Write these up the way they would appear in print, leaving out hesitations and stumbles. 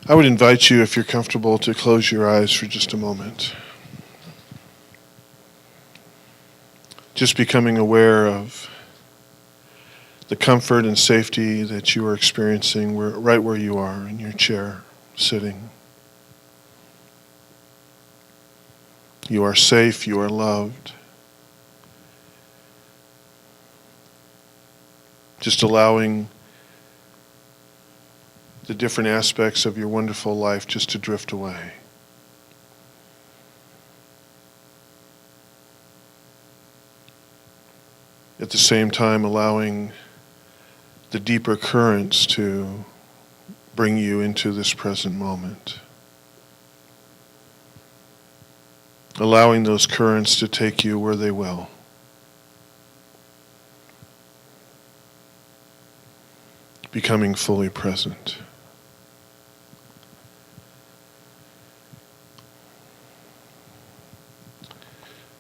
I would invite you, if you're comfortable, to close your eyes for just a moment. Just becoming aware of the comfort and safety that you are experiencing right where you are in your chair, sitting. You are safe, you are loved. Just allowing the different aspects of your wonderful life just to drift away. At the same time, allowing the deeper currents to bring you into this present moment. Allowing those currents to take you where they will. Becoming fully present.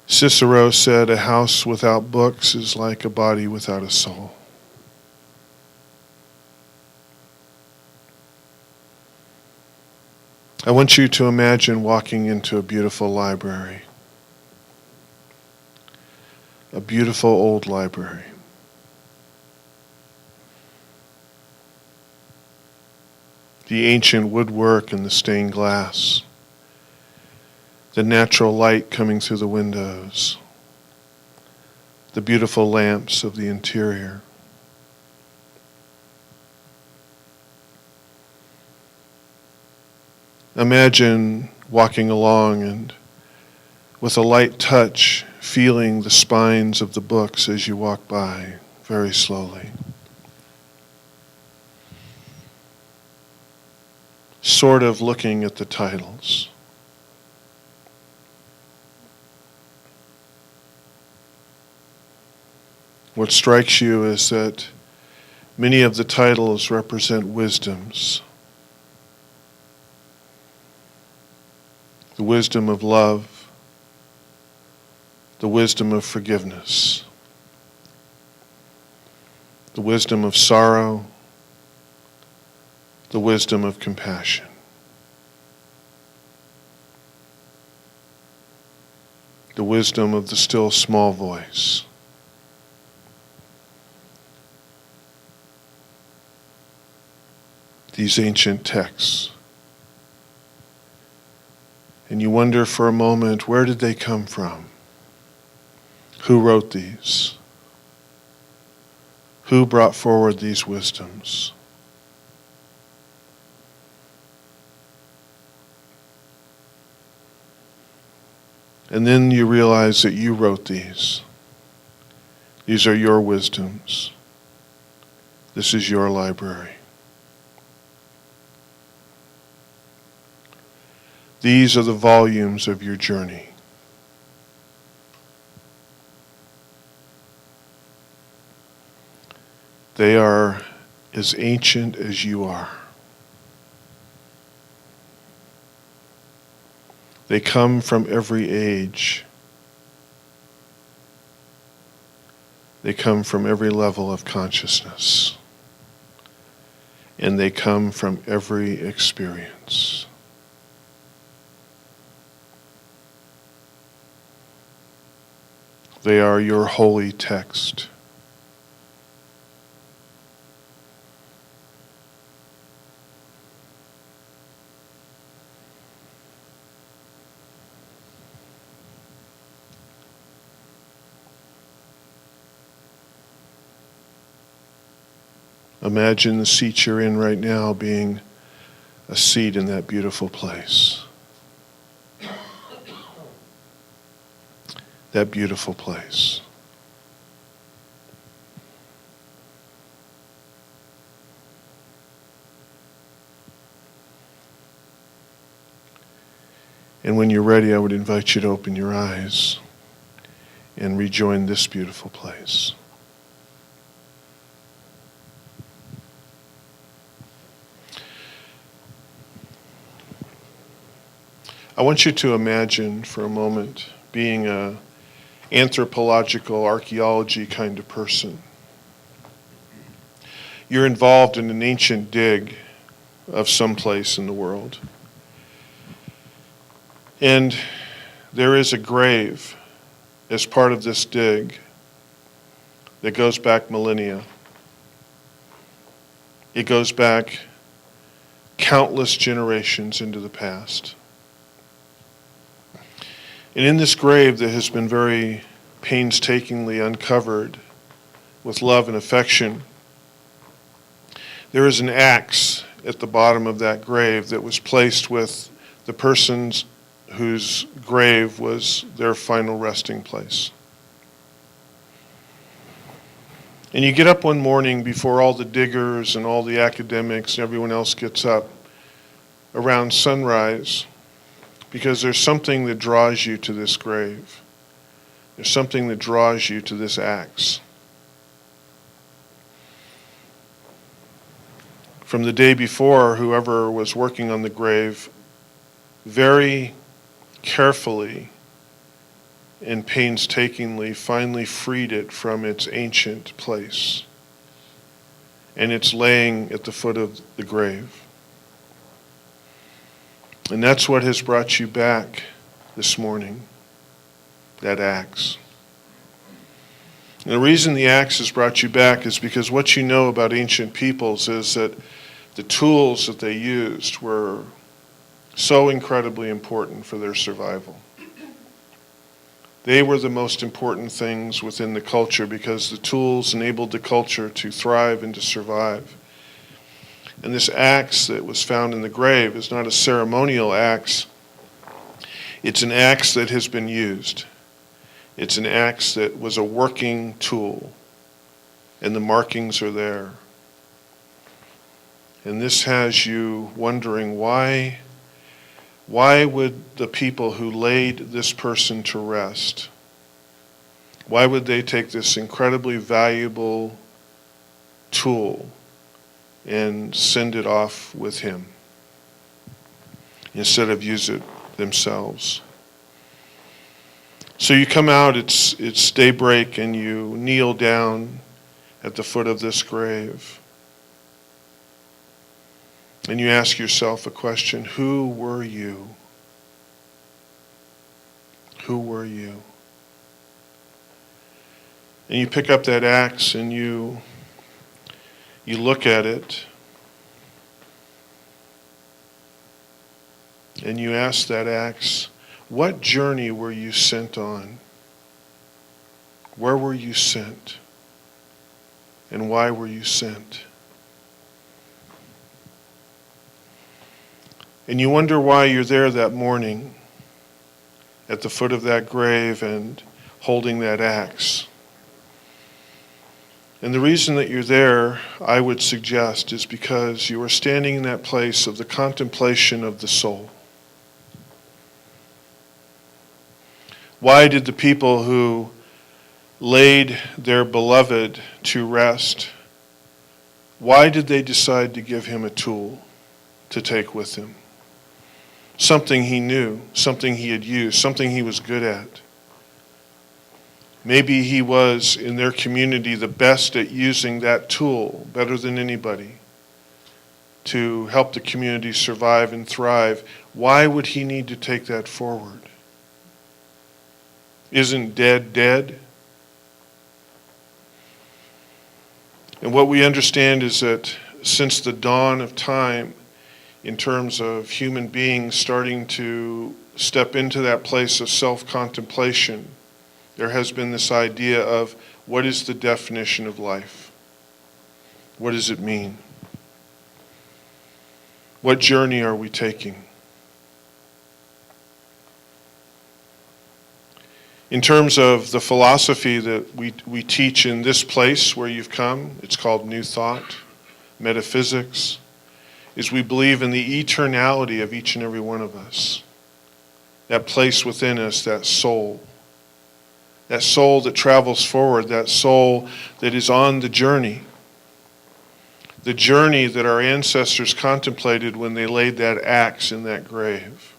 Cicero said, "A house without books is like a body without a soul." I want you to imagine walking into a beautiful library. A beautiful old library. The ancient woodwork and the stained glass. The natural light coming through the windows, the beautiful lamps of the interior. Imagine walking along and with a light touch, feeling the spines of the books as you walk by very slowly. Sort of looking at the titles. What strikes you is that many of the titles represent wisdoms. The wisdom of love, the wisdom of forgiveness, the wisdom of sorrow, the wisdom of compassion. The wisdom of the still small voice. These ancient texts. And you wonder for a moment, where did they come from? Who wrote these? Who brought forward these wisdoms? And then you realize that you wrote these. These are your wisdoms. This is your library. These are the volumes of your journey. They are as ancient as you are. They come from every age. They come from every level of consciousness. And they come from every experience. They are your holy text. Imagine the seat you're in right now being a seat in that beautiful place. That beautiful place. And when you're ready, I would invite you to open your eyes and rejoin this beautiful place. I want you to imagine for a moment being a anthropological archaeology kind of person. You're involved in an ancient dig of some place in the world. And there is a grave as part of this dig that goes back millennia. It goes back countless generations into the past. And in this grave that has been very painstakingly uncovered with love and affection, there is an axe at the bottom of that grave that was placed with the person's whose grave was their final resting place. And you get up one morning before all the diggers and all the academics and everyone else gets up around sunrise, because there's something that draws you to this grave. There's something that draws you to this axe. From the day before, whoever was working on the grave very carefully and painstakingly finally freed it from its ancient place. And it's laying at the foot of the grave. And that's what has brought you back this morning, that axe. And the reason the axe has brought you back is because what you know about ancient peoples is that the tools that they used were so incredibly important for their survival. They were the most important things within the culture because the tools enabled the culture to thrive and to survive. And this axe that was found in the grave is not a ceremonial axe. It's an axe that has been used. It's an axe that was a working tool, and the markings are there. And this has you wondering why would the people who laid this person to rest, why would they take this incredibly valuable tool and send it off with him instead of use it themselves? So you come out, it's daybreak, and you kneel down at the foot of this grave. And you ask yourself a question: who were you? Who were you? And you pick up that axe and you look at it and you ask that axe, what journey were you sent on? Where were you sent? And why were you sent? And you wonder why you're there that morning at the foot of that grave and holding that axe. And the reason that you're there, I would suggest, is because you are standing in that place of the contemplation of the soul. Why did the people who laid their beloved to rest, why did they decide to give him a tool to take with him? Something he knew, something he had used, something he was good at. Maybe he was, in their community, the best at using that tool, better than anybody, to help the community survive and thrive. Why would he need to take that forward? Isn't dead dead? And what we understand is that since the dawn of time, in terms of human beings starting to step into that place of self-contemplation, there has been this idea of what is the definition of life? What does it mean? What journey are we taking? In terms of the philosophy that we teach in this place where you've come, it's called New Thought, metaphysics, is we believe in the eternality of each and every one of us. That place within us, that soul that travels forward, that soul that is on the journey that our ancestors contemplated when they laid that axe in that grave.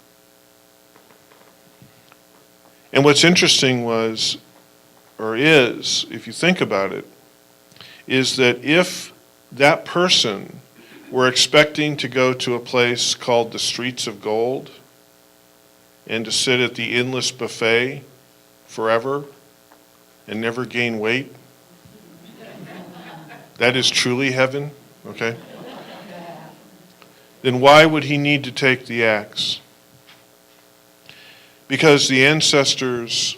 And what's interesting was, or is, if you think about it, is that if that person we're expecting to go to a place called the Streets of Gold and to sit at the endless buffet forever and never gain weight. That is truly heaven, okay? Then why would he need to take the axe? Because the ancestors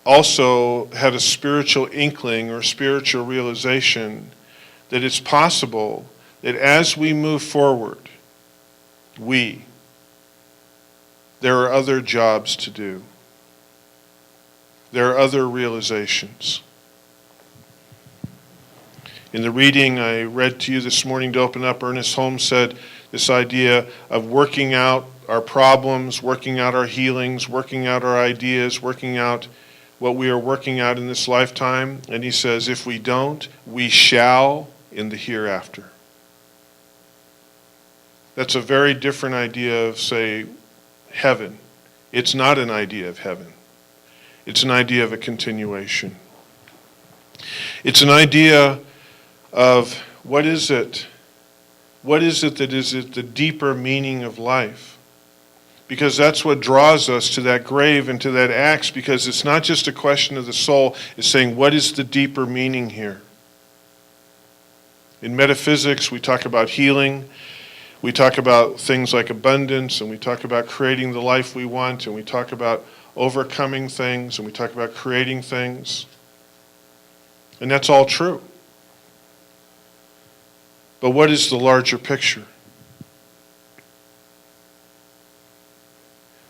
also had a spiritual inkling or spiritual realization that it's possible that as we move forward, there are other jobs to do. There are other realizations. In the reading I read to you this morning to open up, Ernest Holmes said this idea of working out our problems, working out our healings, working out our ideas, working out what we are working out in this lifetime. And he says, if we don't, we shall in the hereafter. That's a very different idea of, say, heaven. It's not an idea of heaven. It's an idea of a continuation. It's an idea of what is it? What is it that is the deeper meaning of life? Because that's what draws us to that grave and to that axe, because it's not just a question of the soul, it's saying, what is the deeper meaning here? In metaphysics, we talk about healing, we talk about things like abundance, and we talk about creating the life we want, and we talk about overcoming things, and we talk about creating things. And that's all true. But what is the larger picture?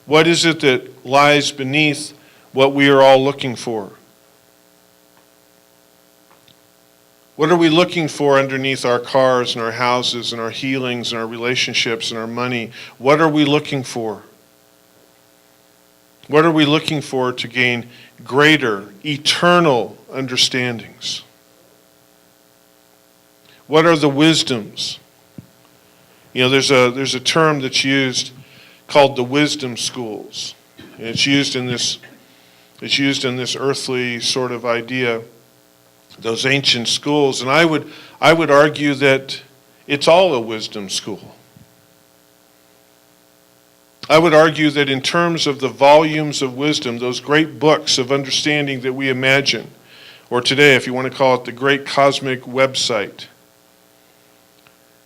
What is it that lies beneath what we are all looking for? What are we looking for underneath our cars and our houses and our healings and our relationships and our money? What are we looking for? What are we looking for to gain greater, eternal understandings? What are the wisdoms? You know, there's a term that's used called the wisdom schools. And it's used in this earthly sort of idea, those ancient schools. And I would argue that it's all a wisdom school. I would argue that in terms of the volumes of wisdom, those great books of understanding that we imagine, or today, if you want to call it the great cosmic website,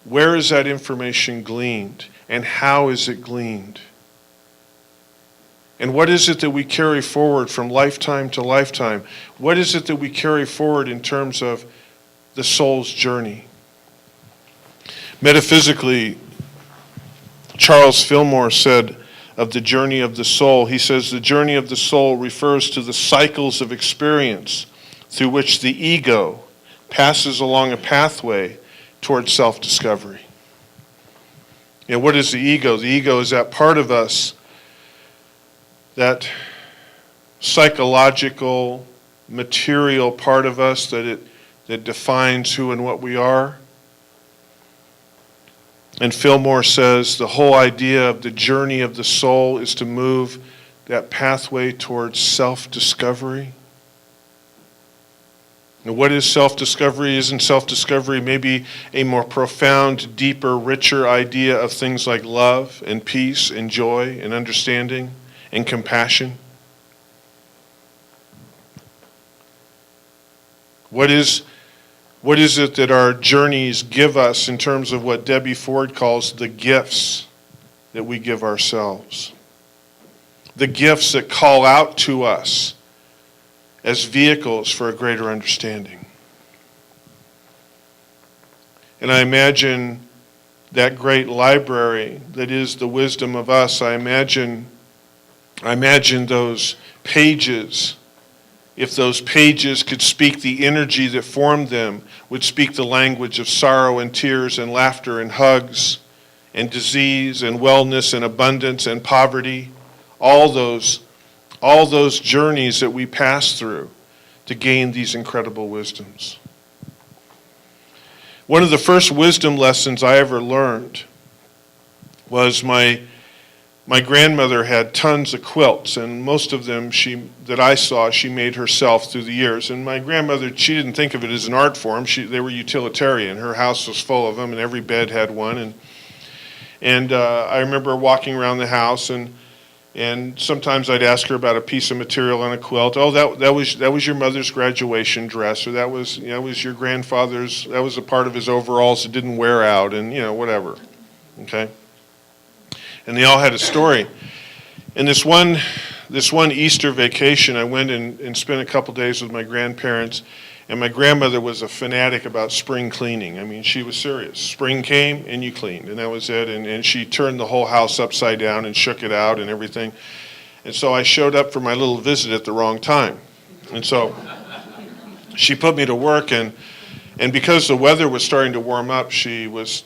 where is that information gleaned? And how is it gleaned? And what is it that we carry forward from lifetime to lifetime? What is it that we carry forward in terms of the soul's journey? Metaphysically, Charles Fillmore said of the journey of the soul, he says, the journey of the soul refers to the cycles of experience through which the ego passes along a pathway towards self-discovery. You know, what is the ego? The ego is that part of us, that psychological, material part of us that defines who and what we are. And Fillmore says the whole idea of the journey of the soul is to move that pathway towards self-discovery. And what is self-discovery? Isn't self-discovery maybe a more profound, deeper, richer idea of things like love and peace and joy and understanding and compassion? What is it that our journeys give us in terms of what Debbie Ford calls the gifts that we give ourselves? The gifts that call out to us as vehicles for a greater understanding. And I imagine that great library that is the wisdom of us. I imagine those pages, if those pages could speak the energy that formed them, would speak the language of sorrow and tears and laughter and hugs and disease and wellness and abundance and poverty, all those journeys that we pass through to gain these incredible wisdoms. One of the first wisdom lessons I ever learned was my my grandmother had tons of quilts, and most of them that I saw, she made herself through the years. And my grandmother, she didn't think of it as an art form. They were utilitarian. Her house was full of them, and every bed had one. And I remember walking around the house, and sometimes I'd ask her about a piece of material on a quilt. Oh, that was your mother's graduation dress, or that was your grandfather's. That was a part of his overalls that didn't wear out, and whatever. Okay. And they all had a story. And this one Easter vacation, I went and spent a couple days with my grandparents, and my grandmother was a fanatic about spring cleaning. I mean, she was serious. Spring came, and you cleaned, and that was it. And she turned the whole house upside down and shook it out and everything. And so I showed up for my little visit at the wrong time. And so she put me to work, and because the weather was starting to warm up, she was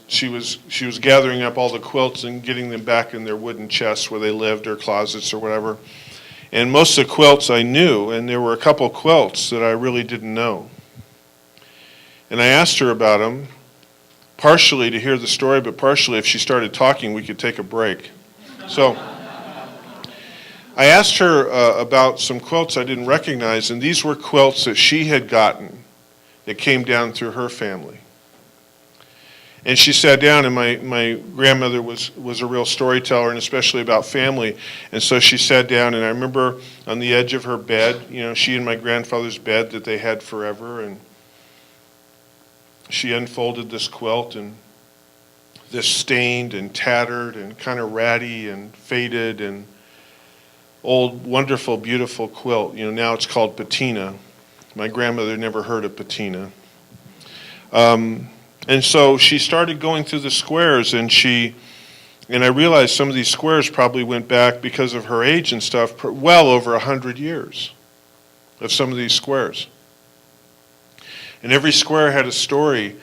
gathering up all the quilts and getting them back in their wooden chests where they lived, or closets or whatever. And most of the quilts I knew, and there were a couple quilts that I really didn't know. And I asked her about them, partially to hear the story, but partially if she started talking, we could take a break. So I asked her about some quilts I didn't recognize, and these were quilts that she had gotten that came down through her family. And she sat down, and my grandmother was a real storyteller, and especially about family. And so she sat down, and I remember on the edge of her bed, she and my grandfather's bed that they had forever, and she unfolded this quilt, and this stained and tattered and kind of ratty and faded and old, wonderful, beautiful quilt. Now it's called patina. My grandmother never heard of patina. And so she started going through the squares, and I realized some of these squares probably went back, because of her age and stuff, well over 100 years of some of these squares. And every square had a story,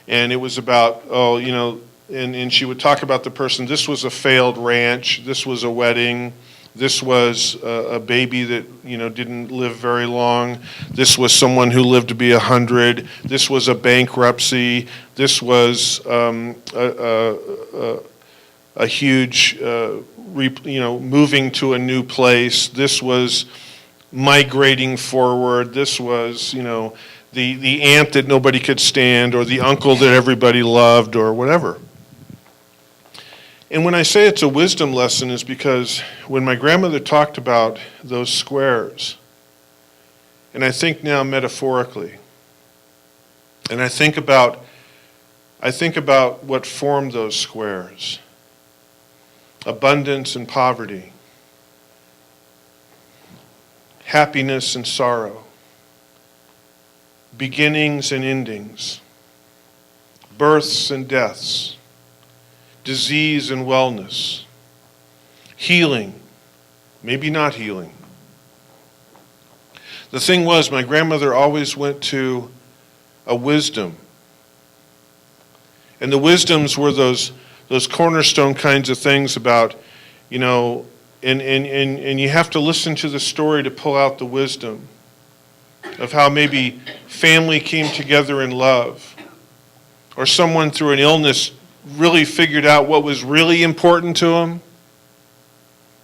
and it was about, and she would talk about the person. This was a failed ranch. This was a wedding. This was a baby that didn't live very long. This was someone who lived to be 100. This was a bankruptcy. This was a huge, moving to a new place. This was migrating forward. This was the aunt that nobody could stand, or the uncle that everybody loved, or whatever. And when I say it's a wisdom lesson, is because when my grandmother talked about those squares, and I think now metaphorically, and I think about what formed those squares: abundance and poverty, happiness and sorrow, beginnings and endings, births and deaths, disease and wellness, healing, maybe not healing. The thing was, my grandmother always went to a wisdom. And the wisdoms were those cornerstone kinds of things about, and you have to listen to the story to pull out the wisdom of how maybe family came together in love, or someone through an illness really figured out what was really important to them,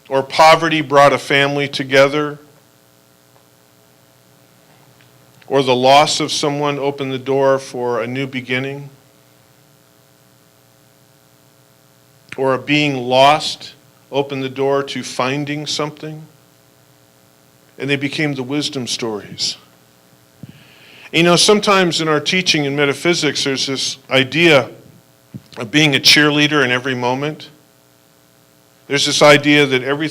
or poverty brought a family together, or the loss of someone opened the door for a new beginning, or a being lost opened the door to finding something, and they became the wisdom stories. Sometimes in our teaching in metaphysics, there's this idea of being a cheerleader in every moment. There's this idea that every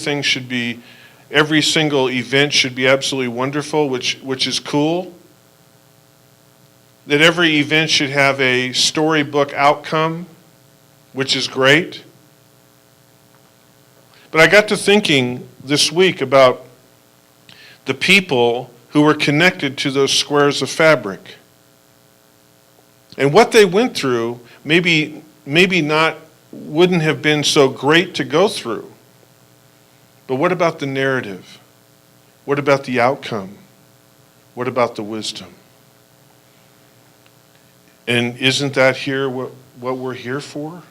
single event should be absolutely wonderful, which is cool. That every event should have a storybook outcome, which is great. But I got to thinking this week about the people who were connected to those squares of fabric. And what they went through maybe wouldn't have been so great to go through. But what about the narrative? What about the outcome? What about the wisdom? And isn't that here what we're here for?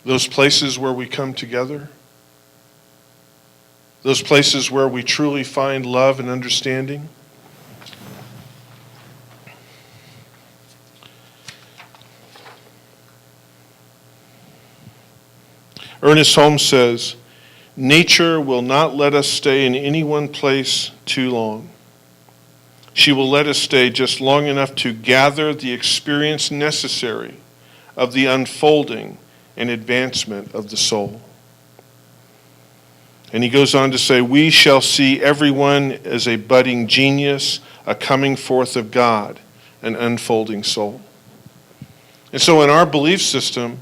those places where we come together, those places where we truly find love and understanding. Ernest Holmes says, "Nature will not let us stay in any one place too long. She will let us stay just long enough to gather the experience necessary of the unfolding and advancement of the soul." And he goes on to say, "We shall see everyone as a budding genius, a coming forth of God, an unfolding soul." And so in our belief system,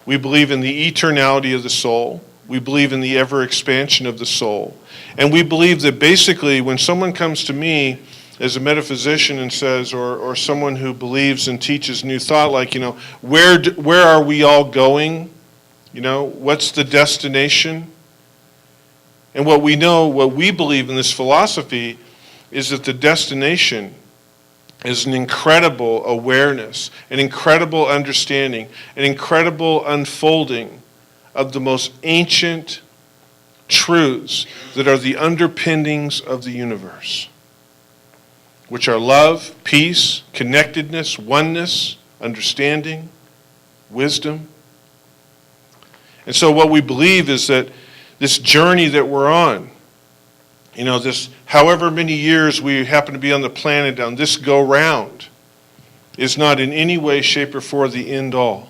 we believe in the eternality of the soul. We believe in the ever expansion of the soul. And we believe that basically when someone comes to me as a metaphysician and says, or someone who believes and teaches new thought, like, where are we all going? What's the destination? And what we believe in this philosophy is that the destination is an incredible awareness, an incredible understanding, an incredible unfolding of the most ancient truths that are the underpinnings of the universe, which are love, peace, connectedness, oneness, understanding, wisdom. And so what we believe is that this journey that we're on, this however many years we happen to be on the planet on this go-round, is not in any way, shape, or form the end all.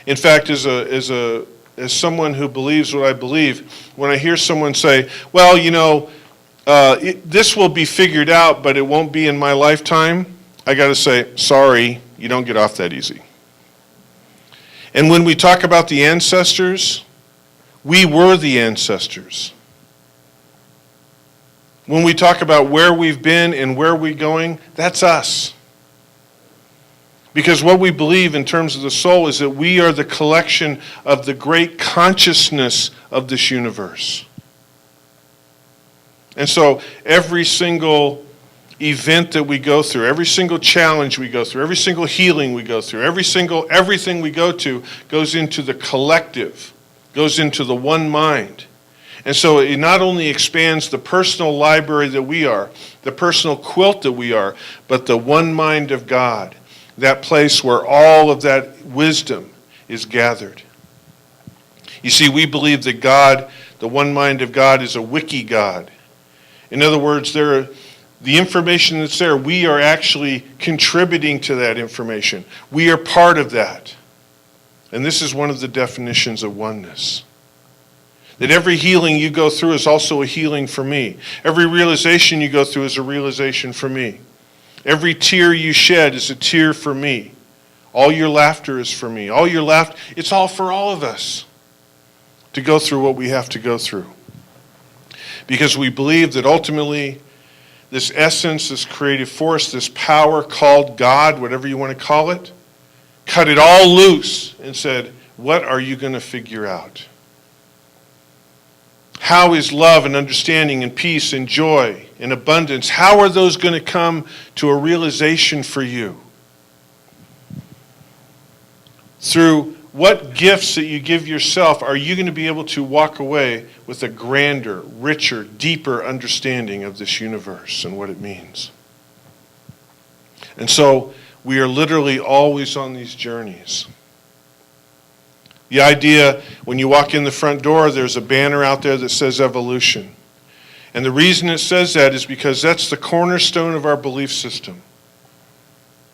In fact, as someone who believes what I believe, when I hear someone say, well, this will be figured out, but it won't be in my lifetime, I got to say, sorry, you don't get off that easy. And when we talk about the ancestors, we were the ancestors. When we talk about where we've been and where we're going, that's us. Because what we believe in terms of the soul is that we are the collection of the great consciousness of this universe. And so every single event that we go through, every single challenge we go through, every single healing we go through, everything we go to goes into the collective, goes into the one mind. And so it not only expands the personal library that we are, the personal quilt that we are, but the one mind of God, that place where all of that wisdom is gathered. You see, we believe that God, the one mind of God, is a wiki God. In other words, the information that's there, we are actually contributing to that information. We are part of that. And this is one of the definitions of oneness. That every healing you go through is also a healing for me. Every realization you go through is a realization for me. Every tear you shed is a tear for me. All your laughter is for me. It's all for all of us to go through what we have to go through. Because we believe that ultimately this essence, this creative force, this power called God, whatever you want to call it, cut it all loose and said, what are you going to figure out? How is love and understanding and peace and joy and abundance, how are those going to come to a realization for you? Through what gifts that you give yourself are you going to be able to walk away with a grander, richer, deeper understanding of this universe and what it means? And so we are literally always on these journeys. The idea, when you walk in the front door, there's a banner out there that says evolution. And the reason it says that is because that's the cornerstone of our belief system.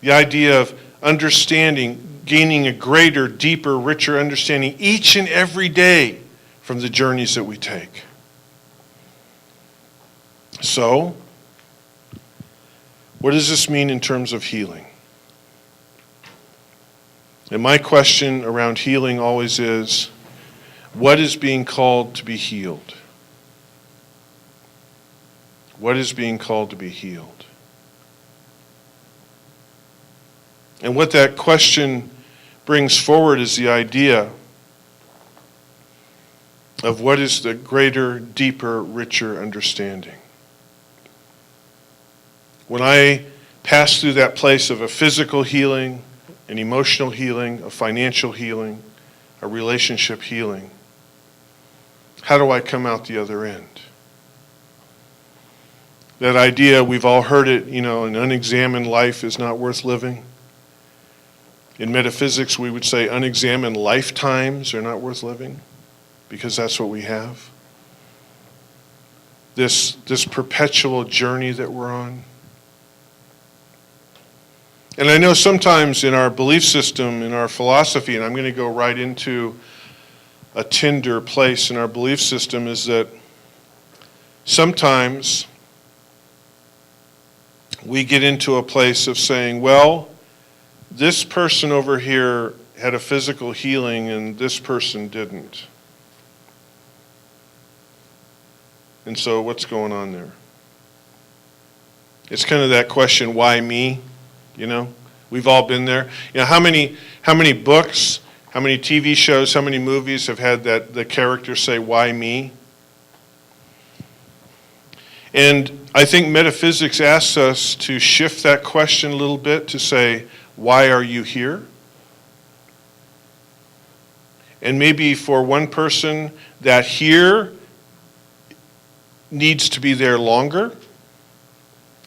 The idea of understanding, gaining a greater, deeper, richer understanding each and every day from the journeys that we take. So, what does this mean in terms of healing? And my question around healing always is, what is being called to be healed? What is being called to be healed? And what that question brings forward is the idea of what is the greater, deeper, richer understanding. When I pass through that place of a physical healing, an emotional healing, a financial healing, a relationship healing. How do I come out the other end? That idea, we've all heard it, an unexamined life is not worth living. In metaphysics, we would say unexamined lifetimes are not worth living because that's what we have. This perpetual journey that we're on. And I know sometimes in our belief system, in our philosophy, and I'm going to go right into a tender place in our belief system, is that sometimes we get into a place of saying, well, this person over here had a physical healing and this person didn't. And so what's going on there? It's kind of that question, why me? We've all been there. How many books, how many TV shows, how many movies have had the character say, why me? And I think metaphysics asks us to shift that question a little bit to say, why are you here? And maybe for one person, that here needs to be there longer.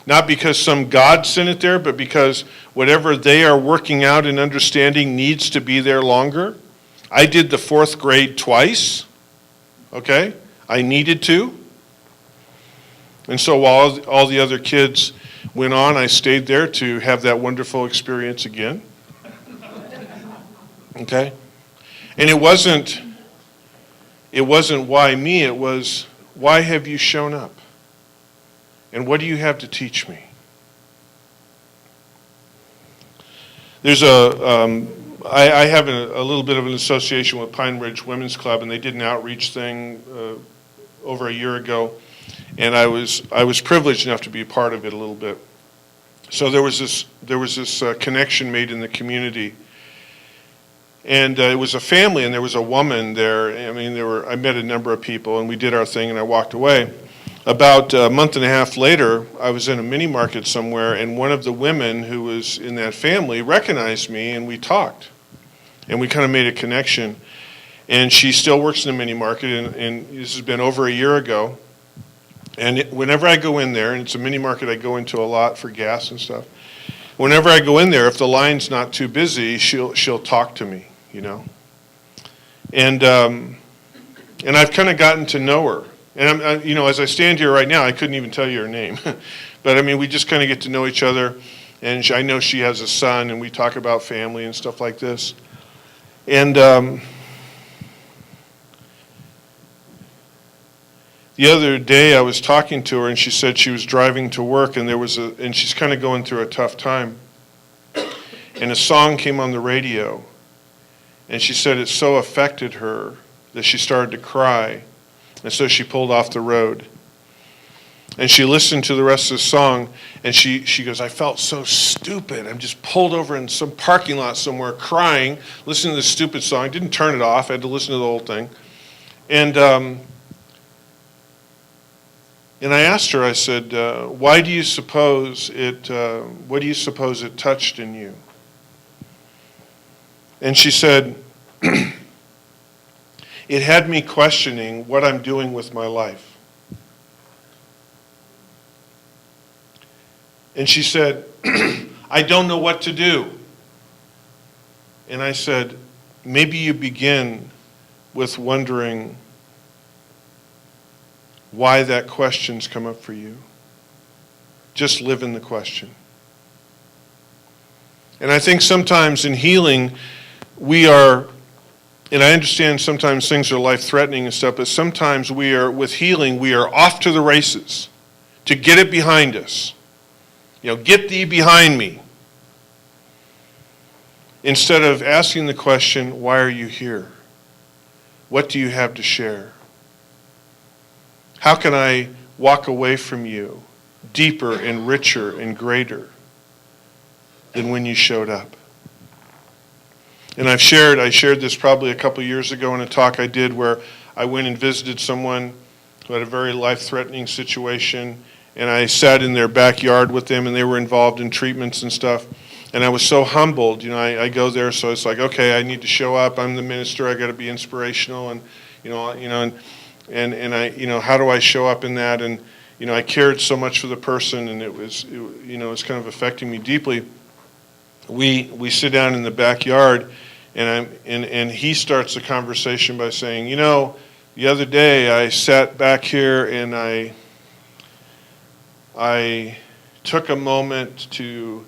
Not because some God sent it there, but because whatever they are working out and understanding needs to be there longer. I did the 4th grade twice, okay? I needed to. And so while all the other kids went on, I stayed there to have that wonderful experience again. Okay? And it wasn't why me, it was why have you shown up? And what do you have to teach me? There's I have a little bit of an association with Pine Ridge Women's Club, and they did an outreach thing over a year ago, and I was privileged enough to be a part of it a little bit. So there was this connection made in the community, and it was a family, and there was a woman there. I met a number of people, and we did our thing, and I walked away. About a month and a half later, I was in a mini market somewhere, and one of the women who was in that family recognized me, and we talked. And we kind of made a connection. And she still works in the mini market, and this has been over a year ago. And whenever I go in there, and it's a mini market I go into a lot for gas and stuff, whenever I go in there, if the line's not too busy, she'll talk to me, And I've kind of gotten to know her. And as I stand here right now, I couldn't even tell you her name. But we just kind of get to know each other. And I know she has a son, and we talk about family and stuff like this. And the other day I was talking to her, and she said she was driving to work, and and she's kind of going through a tough time. And a song came on the radio, and she said it so affected her that she started to cry. And so she pulled off the road. And she listened to the rest of the song, and she goes, I felt so stupid. I'm just pulled over in some parking lot somewhere crying, listening to this stupid song. Didn't turn it off. I had to listen to the whole thing. And I asked her, I said, what do you suppose it touched in you? And she said, it had me questioning what I'm doing with my life. And she said, I don't know what to do. And I said, maybe you begin with wondering why that question's come up for you. Just live in the question. And I think sometimes in healing, and I understand sometimes things are life-threatening and stuff, but sometimes with healing, we are off to the races to get it behind us. Get thee behind me. Instead of asking the question, why are you here? What do you have to share? How can I walk away from you deeper and richer and greater than when you showed up? And I shared this probably a couple years ago in a talk I did where I went and visited someone who had a very life-threatening situation, and I sat in their backyard with them, and they were involved in treatments and stuff. And I was so humbled. I go there, so it's like, okay, I need to show up. I'm the minister. I got to be inspirational, and and I, how do I show up in that? And I cared so much for the person, and it was kind of affecting me deeply. We sit down in the backyard, and he starts the conversation by saying, the other day I sat back here and I took a moment to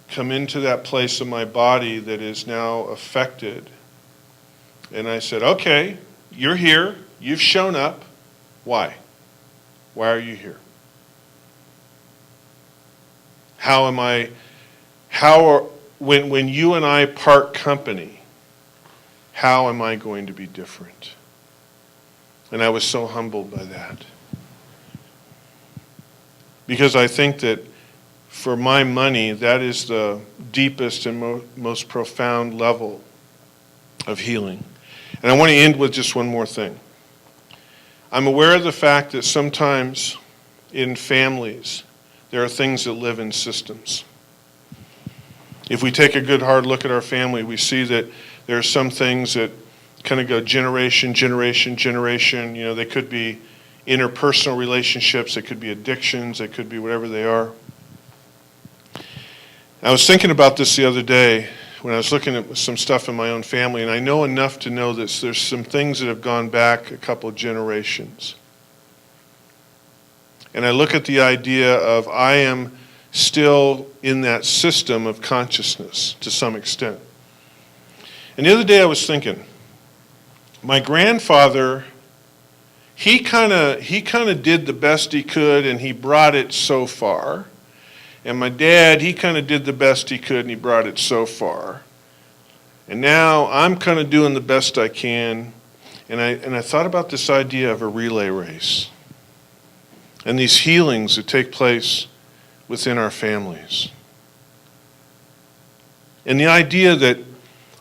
come into that place of my body that is now affected. And I said, okay, you're here. You've shown up. Why? Why are you here? When you and I part company, how am I going to be different? And I was so humbled by that. Because I think that for my money, that is the deepest and most profound level of healing. And I want to end with just one more thing. I'm aware of the fact that sometimes in families, there are things that live in systems. If we take a good hard look at our family, we see that there are some things that kind of go generation. They could be interpersonal relationships, it could be addictions, it could be whatever they are. I was thinking about this the other day when I was looking at some stuff in my own family, and I know enough to know that there's some things that have gone back a couple of generations. And I look at the idea of I am still in that system of consciousness to some extent. And the other day I was thinking, my grandfather, he kind of did the best he could, and he brought it so far. And my dad, he kind of did the best he could, and he brought it so far. And now I'm kind of doing the best I can. And I thought about this idea of a relay race and these healings that take place within our families. And the idea that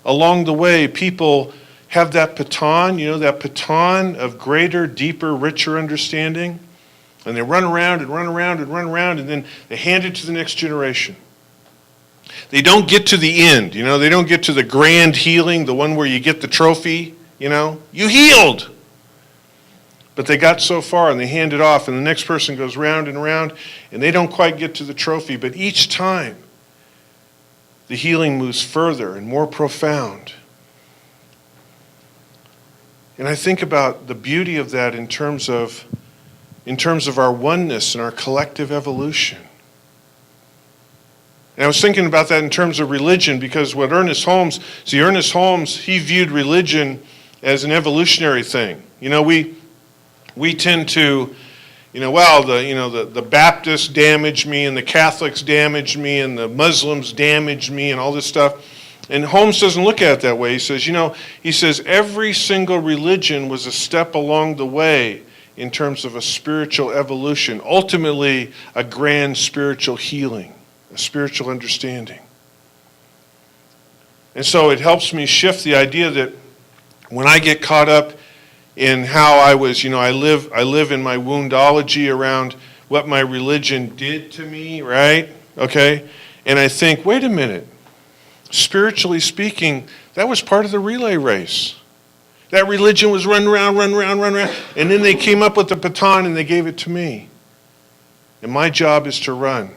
along the way, people have that baton, that baton of greater, deeper, richer understanding. And they run around, and then they hand it to the next generation. They don't get to the end, they don't get to the grand healing, the one where you get the trophy, you healed. But they got so far, and they hand it off, and the next person goes round and around, and they don't quite get to the trophy. But each time, the healing moves further and more profound. And I think about the beauty of that in terms of our oneness and our collective evolution. And I was thinking about that in terms of religion, because what Ernest Holmes, he viewed religion as an evolutionary thing. We tend to, the Baptists damaged me, and the Catholics damaged me, and the Muslims damaged me, and all this stuff. And Holmes doesn't look at it that way. He says every single religion was a step along the way in terms of a spiritual evolution, ultimately a grand spiritual healing, a spiritual understanding. And so it helps me shift the idea that when I get caught up in how I was, I live in my woundology around what my religion did to me, right? Okay? And I think, wait a minute, spiritually speaking, that was part of the relay race. That religion was run around, and then they came up with the baton and they gave it to me. And my job is to run.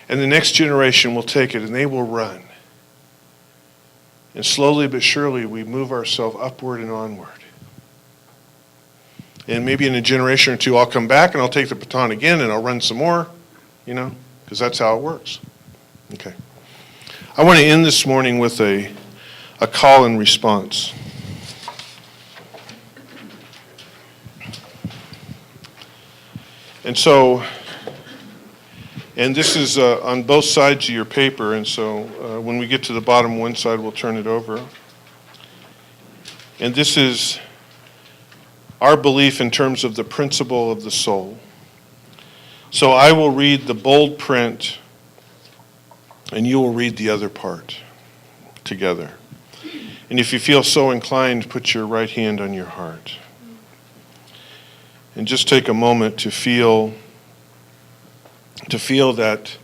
And the next generation will take it and they will run. And slowly but surely we move ourselves upward and onward. And maybe in a generation or two I'll come back and I'll take the baton again and I'll run some more, because that's how it works. Okay. I want to end this morning with a call and response. And this is on both sides of your paper, and so when we get to the bottom one side, we'll turn it over. And this is our belief in terms of the principle of the soul. So I will read the bold print, and you will read the other part together. And if you feel so inclined, put your right hand on your heart. And just take a moment to feel that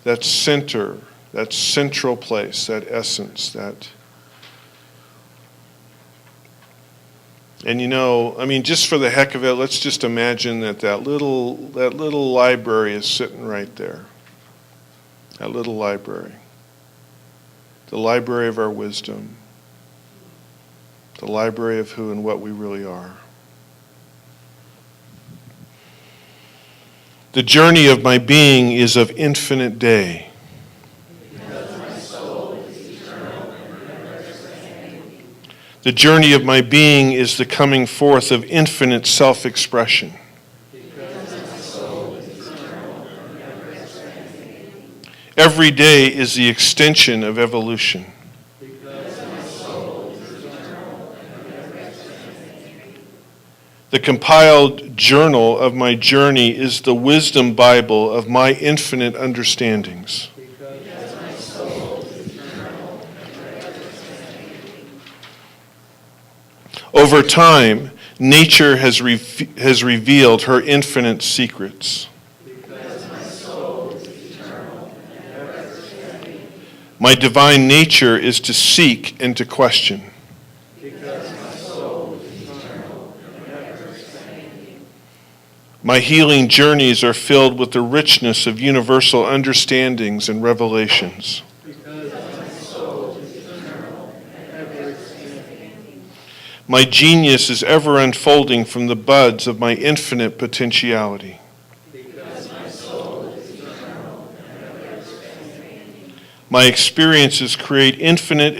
that center, that central place, that essence, that... And just for the heck of it, let's just imagine that little library is sitting right there. That little library. The library of our wisdom. The library of who and what we really are. The journey of my being is of infinite day. The journey of my being is the coming forth of infinite self-expression. Every day is the extension of evolution. The compiled journal of my journey is the wisdom Bible of my infinite understandings. Over time, nature has revealed her infinite secrets. My divine nature is to seek and to question. My healing journeys are filled with the richness of universal understandings and revelations. My genius is ever unfolding from the buds of my infinite potentiality. My experiences create infinite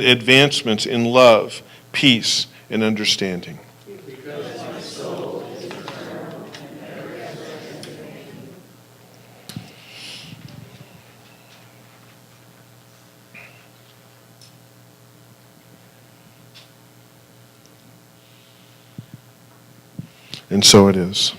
advancements in love, peace, and understanding. And so it is.